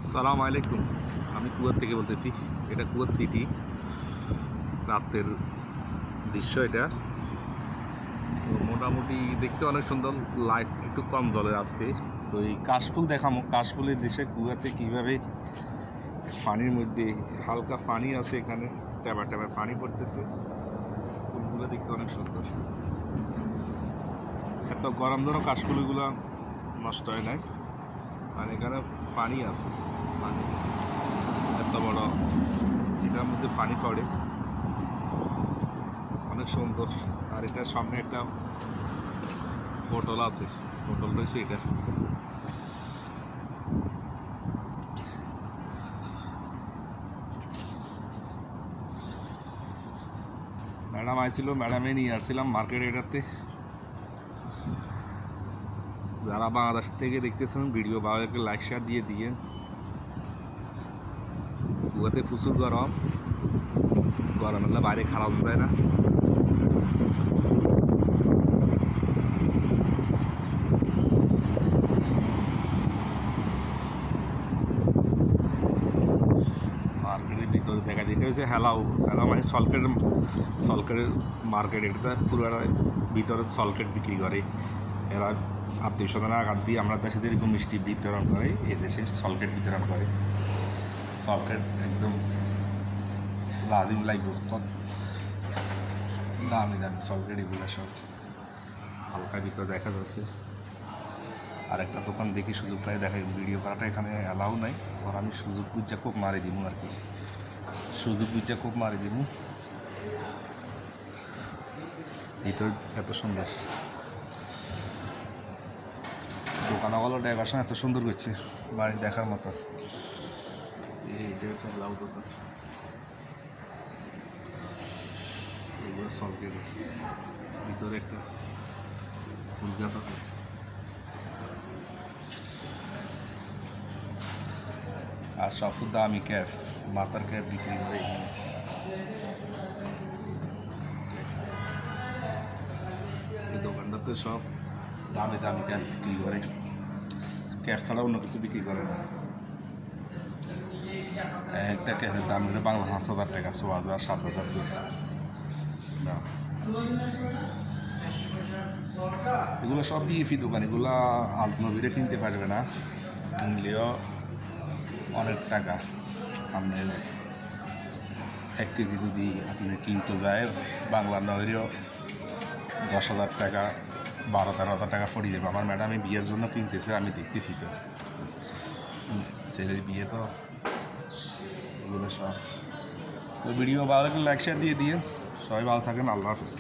আসসালামু আলাইকুম। আমি কুয়ার থেকে বলতেছি। এটা কুয়া সিটি, রাতের দৃশ্য এটা। তো মোটামুটি দেখতে অনেক সুন্দর, লাইট একটু কম জ্বলে আজকে। তো এই কাশফুল দেখামো, কাশফুলের দেশে কুয়াতে কীভাবে পানির মধ্যে হালকা পানি আছে, এখানে ট্যাবা ট্যাবা পানি পড়তেছে। ফুলগুলো দেখতে অনেক সুন্দর। এত গরম ধরো কাশফুলগুলো নষ্ট হয় নাই, আর এখানে পানি আছে। পানি এত বড়, এটার মধ্যে পানি পড়ে, অনেক সুন্দর। আর এটার সামনে একটা হোটেল আছে, হোটেল রয়েছে এটা। ম্যাডাম আইছিল, ম্যাডামে নিয়ে আসছিলাম মার্কেট এটাতে। যারা বাংলাদেশ থেকে দেখতেছেন ভিডিও, ভালো একটা লাইক শেয়ার দিয়ে কুয়াতে প্রচুর গরম, গরম হলে বাইরে খারাপ যায় না। মার্কেটের ভিতরে দেখা যায়, এটা হচ্ছে হেলাও মানে সলকেটের মার্কেট। এটা পুরো ভিতরে সলকেট বিক্রি করে এরা। আত্মীয় স্বজনের আঘাত দিয়ে আমরা দেশেদের এরকম মিষ্টি বিতরণ করে, এই দেশে সলকেট বিতরণ করে। সলকেট একদম লাদিম লাগবে, দামি দামি সলকেট এগুলো সব হালকা ভিতরে দেখা যাচ্ছে। আর একটা দোকান দেখি সুযোগ পাই দেখাই, ভিডিও করাটা এখানে অ্যালাউ নাই। আর আমি সুযোগ বুঝা কোপ মারি দিব আর কি, সুযোগ বুঝা কোপ মারি দিব। ভিতর এত সুন্দর, দোকানওয়ালা ড্রাইভার এত সুন্দর করছে, বাড়ি দেখার মতো। এইটা হচ্ছে অ্যালাউ দোকান, এগুলো সলকেট। ভিতরে একটা ফুল গাছ আছে। আর সবচেয়ে দামি ক্যাপ, মাথার ক্যাপ বিক্রি করে এখানে। এই দোকানটাতে সব দামি দামি ক্যাপ বিক্রি করে, ক্যাপ ছাড়া অন্য কিছু বিক্রি করে না। একটা ক্যাপের দাম হলো বাংলা 5,000 টাকা, 6,000 7,000 না। এগুলো সব বিএফি দোকান, এগুলো আজনবীরে কিনতে পারবে না, কিনলেও অনেক টাকা। আপনার 1 কেজি যদি আপনি কিনতে যায় বাংলা নগরীও 10,000 টাকা, 12-13,000 টাকা পড়ে যাবে। আমার ম্যাডামে বিয়ের জন্য কিনতেছে, আমি দেখতেছি তো, ছেলের বিয়ে তো। এগুলো সব তো ভিডিও ভালো লাগলে লাইক শেয়ার দিয়ে সবাই ভালো থাকেন। আল্লাহ হাফেজ।